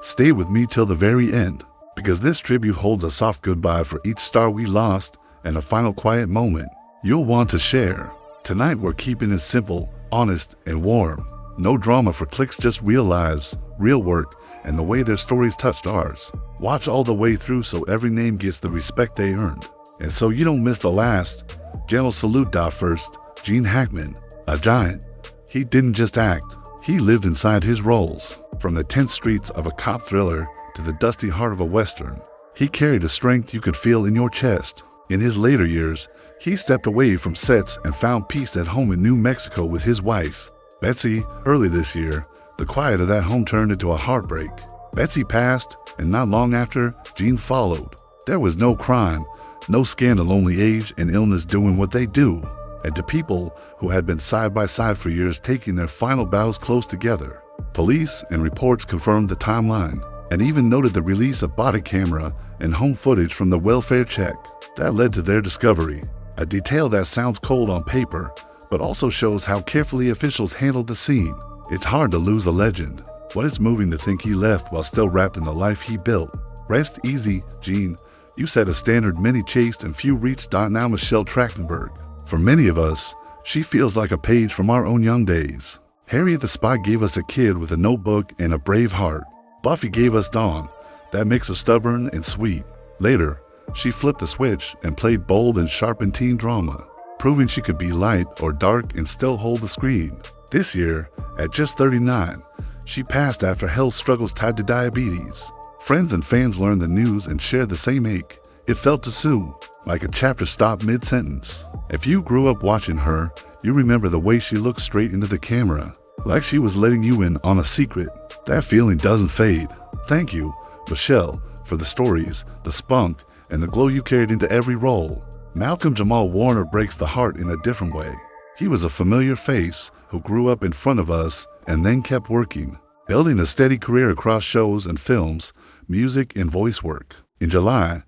Stay with me till the very end, because this tribute holds a soft goodbye for each star we lost and a final quiet moment you'll want to share. Tonight we're keeping it simple, honest, and warm. No drama for clicks, just real lives, real work, and the way their stories touched ours. Watch all the way through so every name gets the respect they earned. And so you don't miss the last, gentle salute. First, Gene Hackman, a giant. He didn't just act, he lived inside his roles. From the tense streets of a cop thriller to the dusty heart of a western, he carried a strength you could feel in your chest. In his later years, he stepped away from sets and found peace at home in New Mexico with his wife, Betsy. Early this year, the quiet of that home turned into a heartbreak. Betsy passed, and not long after, Gene followed. There was no crime, no scandal, only age and illness doing what they do. And to people who had been side by side for years, taking their final bows close together. Police and reports confirmed the timeline, and even noted the release of body camera and home footage from the welfare check. That led to their discovery, a detail that sounds cold on paper, but also shows how carefully officials handled the scene. It's hard to lose a legend, but it's moving to think he left while still wrapped in the life he built. Rest easy, Gene. You set a standard many chased and few reached. Now Michelle Trachtenberg. For many of us, she feels like a page from our own young days. Harriet the Spy gave us a kid with a notebook and a brave heart. Buffy gave us Dawn, that mix of stubborn and sweet. Later, she flipped the switch and played bold and sharp in teen drama, proving she could be light or dark and still hold the screen. This year, at just 39, she passed after health struggles tied to diabetes. Friends and fans learned the news and shared the same ache. It felt to Sue like a chapter stopped mid-sentence. If you grew up watching her, you remember the way she looked straight into the camera, like she was letting you in on a secret. That feeling doesn't fade. Thank you, Michelle, for the stories, the spunk, and the glow you carried into every role. Malcolm Jamal Warner breaks the heart in a different way. He was a familiar face who grew up in front of us and then kept working, building a steady career across shows and films, music, and voice work. In July,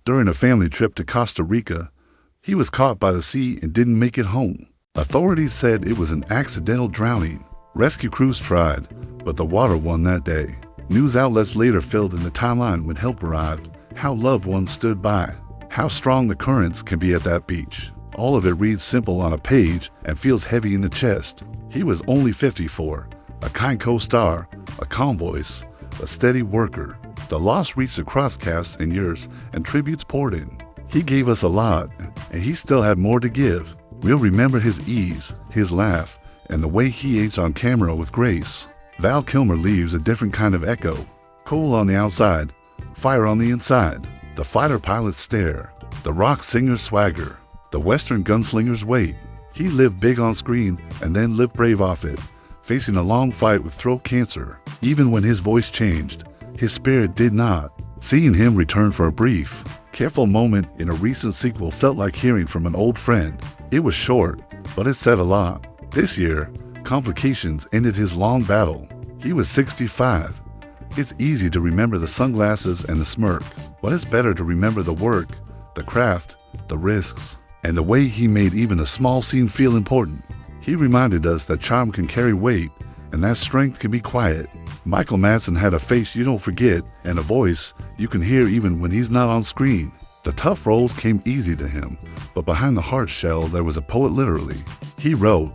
during a family trip to Costa Rica, he was caught by the sea and didn't make it home. Authorities said it was an accidental drowning. Rescue crews tried, but the water won that day. News outlets later filled in the timeline when help arrived, how loved ones stood by, how strong the currents can be at that beach. All of it reads simple on a page and feels heavy in the chest. He was only 54, a kind co-star, a calm voice, a steady worker. The loss reached across casts and years, and tributes poured in. He gave us a lot, and he still had more to give. We'll remember his ease, his laugh, and the way he aged on camera with grace. Val Kilmer leaves a different kind of echo. Coal on the outside, fire on the inside. The fighter pilot's stare, the rock singer's swagger, the western gunslinger's weight. He lived big on screen and then lived brave off it, facing a long fight with throat cancer. Even when his voice changed, his spirit did not. Seeing him return for a brief, careful moment in a recent sequel felt like hearing from an old friend. It was short, but it said a lot. This year, complications ended his long battle. He was 65. It's easy to remember the sunglasses and the smirk, but it's better to remember the work, the craft, the risks, and the way he made even a small scene feel important. He reminded us that charm can carry weight, and that strength can be quiet. Michael Madsen had a face you don't forget and a voice you can hear even when he's not on screen. The tough roles came easy to him, but behind the hard shell there was a poet literally. He wrote,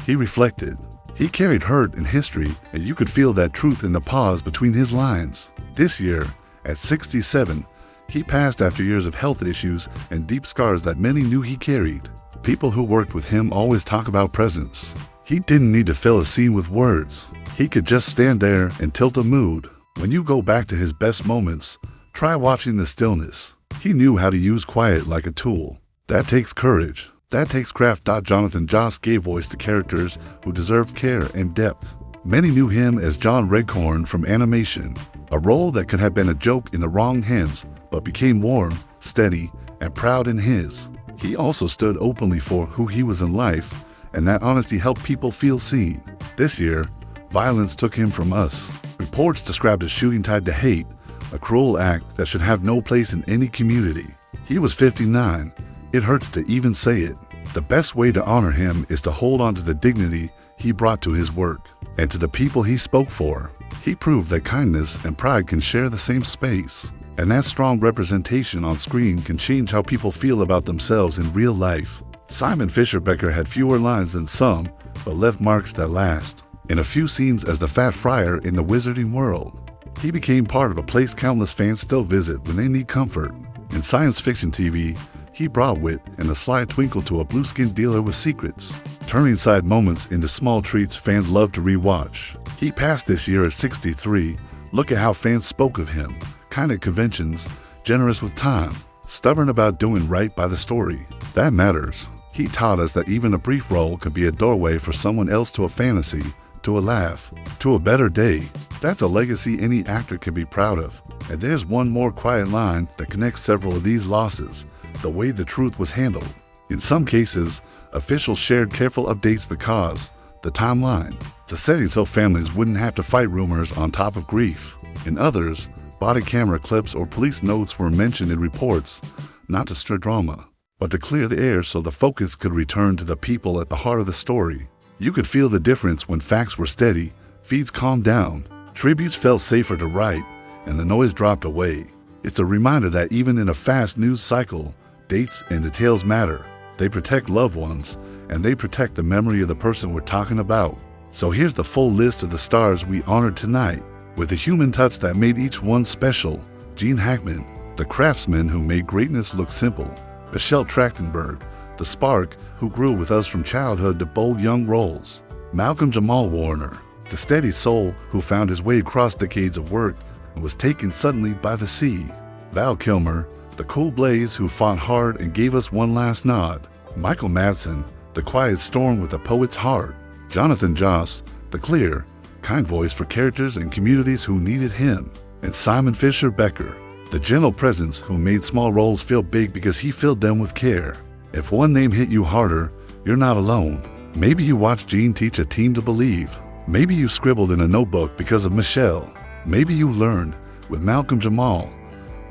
he reflected, he carried hurt and history, and you could feel that truth in the pause between his lines. This year, at 67, he passed after years of health issues and deep scars that many knew he carried. People who worked with him always talk about presence. He didn't need to fill a scene with words. He could just stand there and tilt a mood. When you go back to his best moments, try watching the stillness. He knew how to use quiet like a tool. That takes courage. That takes craft. Jonathan Joss gave voice to characters who deserved care and depth. Many knew him as John Redcorn from animation, a role that could have been a joke in the wrong hands, but became warm, steady, and proud in his. He also stood openly for who he was in life, and that honesty helped people feel seen. This year, violence took him from us. Reports described a shooting tied to hate, a cruel act that should have no place in any community. He was 59. It hurts to even say it. The best way to honor him is to hold on to the dignity he brought to his work and to the people he spoke for. He proved that kindness and pride can share the same space, and that strong representation on screen can change how people feel about themselves in real life. Simon Fisher-Becker had fewer lines than some, but left marks that last. In a few scenes as the Fat Friar in the Wizarding World, he became part of a place countless fans still visit when they need comfort. In science fiction TV, he brought wit and a sly twinkle to a blue-skinned dealer with secrets, turning side moments into small treats fans love to rewatch. He passed this year at 63. Look at how fans spoke of him. Kind at conventions, generous with time, stubborn about doing right by the story. That matters. He taught us that even a brief role could be a doorway for someone else to a fantasy, to a laugh, to a better day. That's a legacy any actor can be proud of. And there's one more quiet line that connects several of these losses: the way the truth was handled. In some cases, officials shared careful updates the cause, the timeline, the setting so families wouldn't have to fight rumors on top of grief. In others, body camera clips or police notes were mentioned in reports, not to stir drama, but to clear the air so the focus could return to the people at the heart of the story. You could feel the difference when facts were steady, feeds calmed down, tributes felt safer to write, and the noise dropped away. It's a reminder that even in a fast news cycle, dates and details matter. They protect loved ones, and they protect the memory of the person we're talking about. So here's the full list of the stars we honored tonight, with the human touch that made each one special. Gene Hackman, the craftsman who made greatness look simple. Michelle Trachtenberg, the spark who grew with us from childhood to bold young roles. Malcolm Jamal Warner, the steady soul who found his way across decades of work and was taken suddenly by the sea. Val Kilmer, the cool blaze who fought hard and gave us one last nod. Michael Madsen, the quiet storm with a poet's heart. Jonathan Joss, the clear, kind voice for characters and communities who needed him. And Simon Fisher-Becker, the gentle presence who made small roles feel big because he filled them with care. If one name hit you harder, you're not alone. Maybe you watched Gene teach a team to believe. Maybe you scribbled in a notebook because of Michelle. Maybe you learned, with Malcolm Jamal,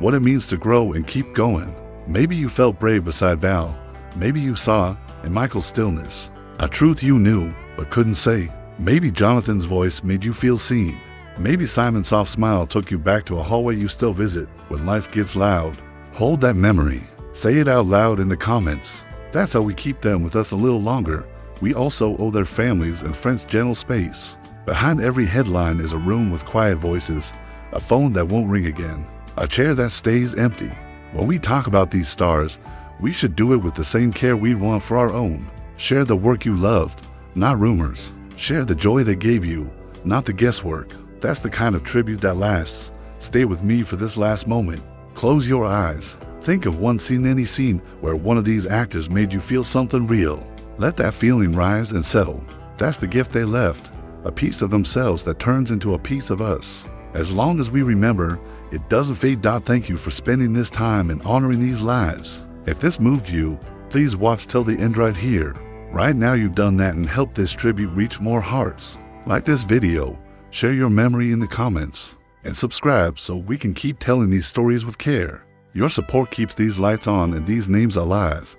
what it means to grow and keep going. Maybe you felt brave beside Val. Maybe you saw, in Michael's stillness, a truth you knew but couldn't say. Maybe Jonathan's voice made you feel seen. Maybe Simon's soft smile took you back to a hallway you still visit when life gets loud. Hold that memory. Say it out loud in the comments. That's how we keep them with us a little longer. We also owe their families and friends gentle space. Behind every headline is a room with quiet voices, a phone that won't ring again, a chair that stays empty. When we talk about these stars, we should do it with the same care we'd want for our own. Share the work you loved, not rumors. Share the joy they gave you, not the guesswork. That's the kind of tribute that lasts. Stay with me for this last moment. Close your eyes. Think of one scene, any scene where one of these actors made you feel something real. Let that feeling rise and settle. That's the gift they left, a piece of themselves that turns into a piece of us. As long as we remember, it doesn't fade. Thank you for spending this time and honoring these lives. If this moved you, please watch till the end right here. Right now you've done that and helped this tribute reach more hearts. Like this video, share your memory in the comments, and subscribe so we can keep telling these stories with care. Your support keeps these lights on and these names alive.